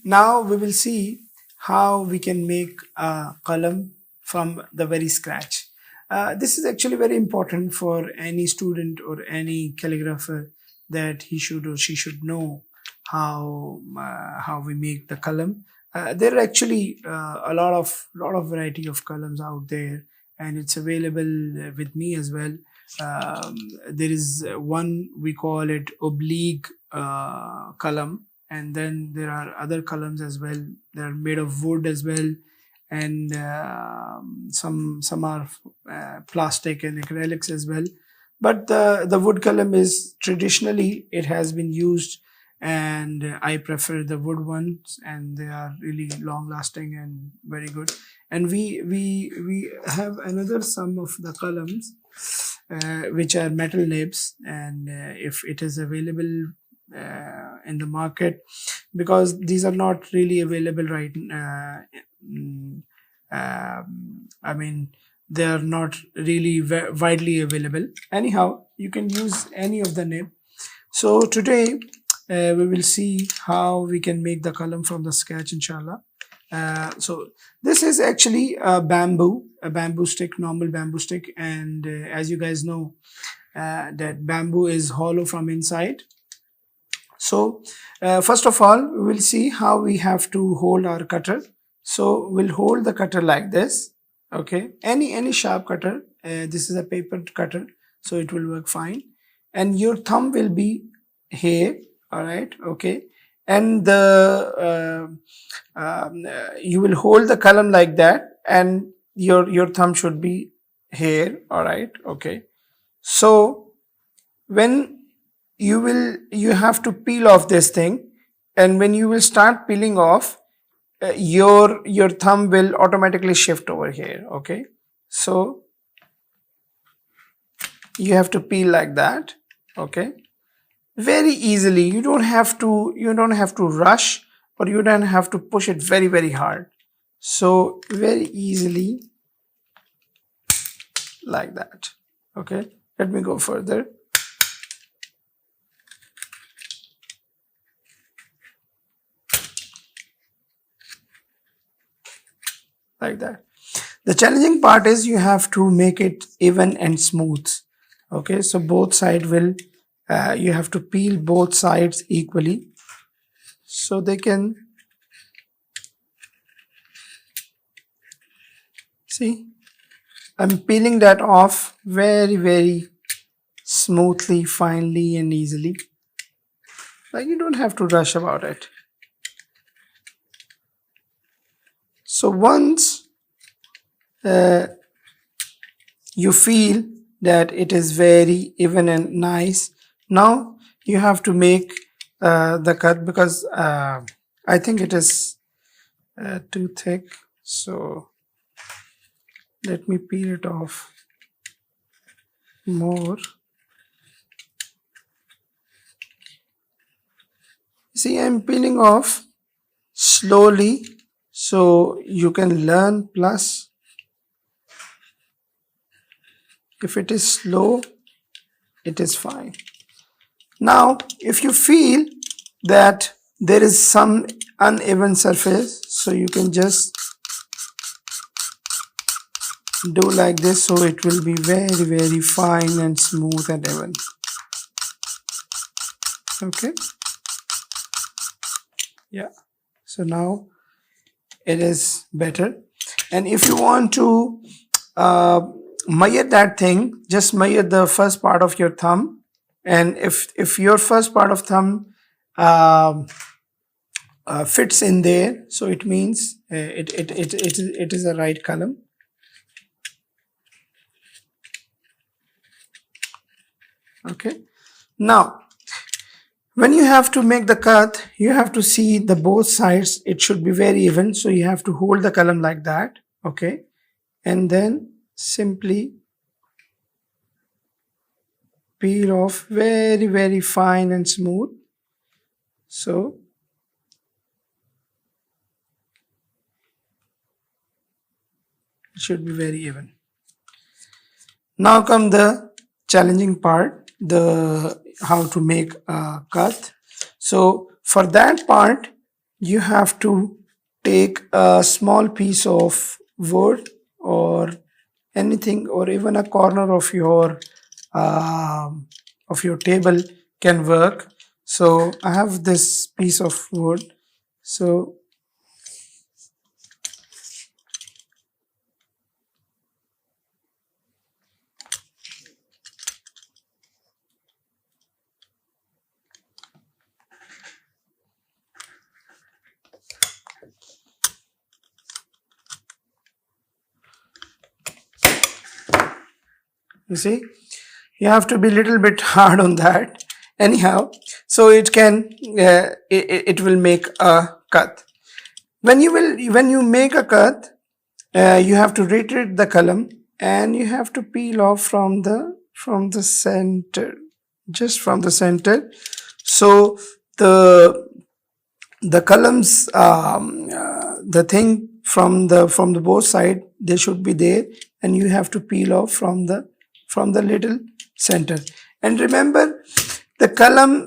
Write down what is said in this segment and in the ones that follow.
Now we will see how we can make a qalam from the very scratch. This is actually very important for any student or any calligrapher, that he should or she should know how we make the qalam. There are actually a lot of variety of qalams out there, and it's available with me as well. There is one, we call it oblique qalam, and then there are other qalams as well. They are made of wood as well, and some are plastic and acrylics as well. But the wood qalam is traditionally, it has been used, and I prefer the wood ones, and they are really long lasting and very good. And we have another some of the qalams which are metal nibs, and if it is available in the market, because these are not really available right I mean, they are not really widely available. Anyhow, you can use any of the nib. So today we will see how we can make the qalam from the sketch, inshallah. So this is actually a bamboo stick, normal bamboo stick, and as you guys know, that bamboo is hollow from inside. So first of all, we will see how we have to hold our cutter. So we'll hold the cutter like this. Okay, any sharp cutter. This is a paper cutter, so it will work fine. And your thumb will be here. All right. Okay, and the you will hold the qalam like that, and your thumb should be here. All right. Okay. So when you have to peel off this thing, and when you will start peeling off, your thumb will automatically shift over here. Okay, so you have to peel like that. Okay, very easily. You don't have to rush, or you don't have to push it very hard. So very easily like that. Okay, let me go further. Like that. The challenging part is you have to make it even and smooth. Okay, so both sides will you have to peel both sides equally, so they can see. I'm peeling that off very smoothly, finely and easily. Like, you don't have to rush about it. So once you feel that it is very even and nice, now you have to make the cut, because I think it is too thick. So let me peel it off more. See, I'm peeling off slowly, so you can learn. Plus, if it is slow, it is fine. Now, if you feel that there is some uneven surface, so you can just do like this, so it will be very fine and smooth and even. Okay, yeah, so now it is better. And if you want to measure that thing, just measure the first part of your thumb, and if your first part of thumb fits in there, so it means it is a right qalam. Okay, now when you have to make the cut, you have to see the both sides, it should be very even, so you have to hold the qalam like that. Okay, and then simply peel off very fine and smooth. So it should be very even. Now come the challenging part, the how to make a cut. So for that part, you have to take a small piece of wood or anything, or even a corner of your table can work. So I have this piece of wood, so you see, you have to be a little bit hard on that anyhow, so it can it will make a cut. When you make a cut, you have to retreat the column, and you have to peel off from the center, just from the center. So the columns, the thing from the both side, they should be there, and you have to peel off from the little center. And remember, the column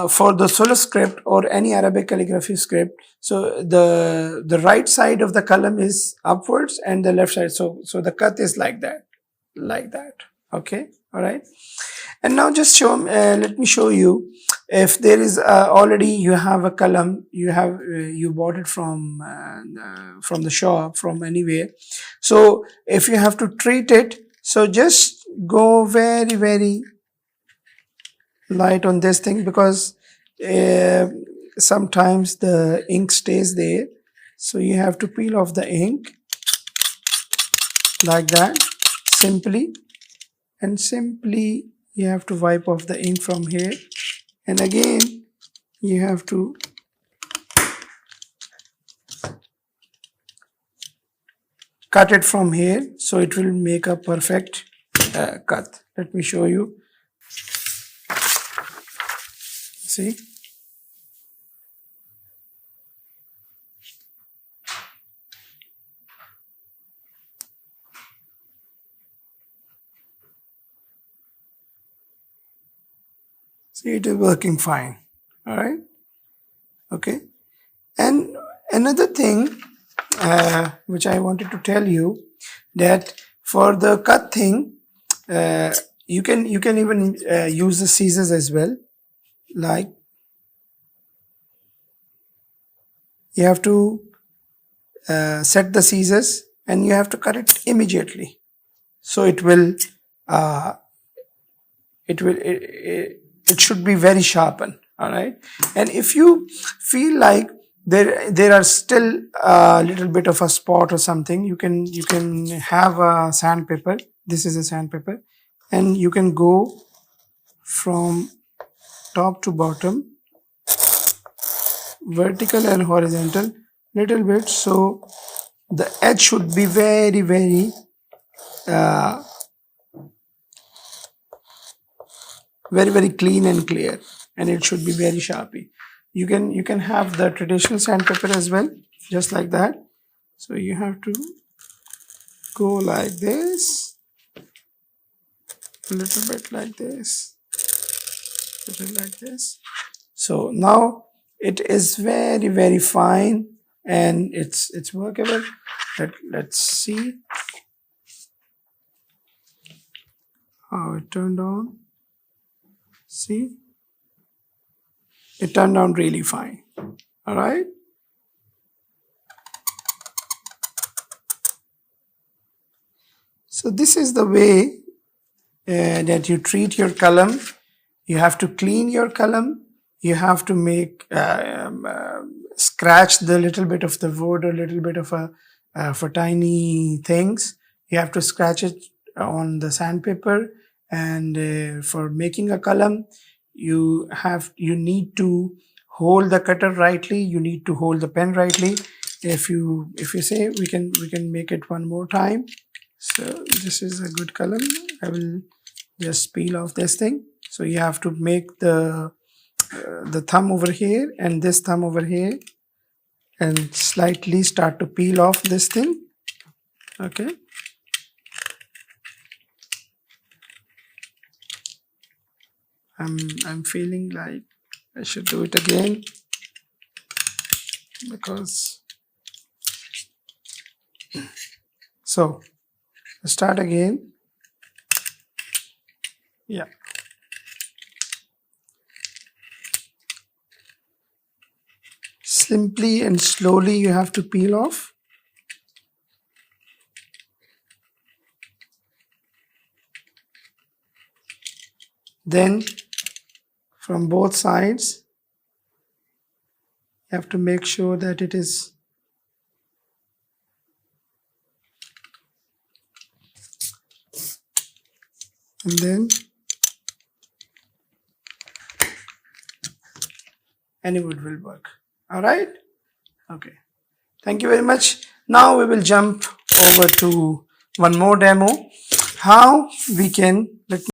for the Tulluth script or any Arabic calligraphy script, so the right side of the column is upwards and the left side, so the cut is like that, okay, all right. And now just let me show you, if there is already you have a column, you bought it from the shop, from anywhere. So if you have to treat it, so just go very, very light on this thing, because sometimes the ink stays there, so you have to peel off the ink like that, simply, and simply you have to wipe off the ink from here, and again you have to cut it from here, so it will make a perfect cut. Let me show you. See, it is working fine. All right, okay. And another thing which I wanted to tell you, that for the cut thing, you can even use the scissors as well. Like, you have to set the scissors, and you have to cut it immediately, so it should be very sharpened. All right. And if you feel like there are still a little bit of a spot or something, you can have a sandpaper. This is a sandpaper, and you can go from top to bottom, vertical and horizontal, little bit, so the edge should be very, very very, very clean and clear, and it should be very sharpy. You can have the traditional sandpaper as well, just like that. So you have to go like this, a little bit like this, a little like this. So now it is very, very fine, and it's workable. Let's see how it turned on. See, it turned out really fine. All right. So this is the way that you treat your column. You have to clean your column. You have to make scratch the little bit of the wood, or little bit of for tiny things. You have to scratch it on the sandpaper. And for making a column, you need to hold the cutter rightly. You need to hold the pen rightly. If you say, we can make it one more time. So this is a good column. I will just peel off this thing. So you have to make the thumb over here and this thumb over here, and slightly start to peel off this thing. Okay. I'm feeling like I should do it again. because so start again. Yeah, simply and slowly you have to peel off. Then from both sides you have to make sure that it is and then any wood will work. All right, okay, thank you very much. Now we will jump over to one more demo how we can, let me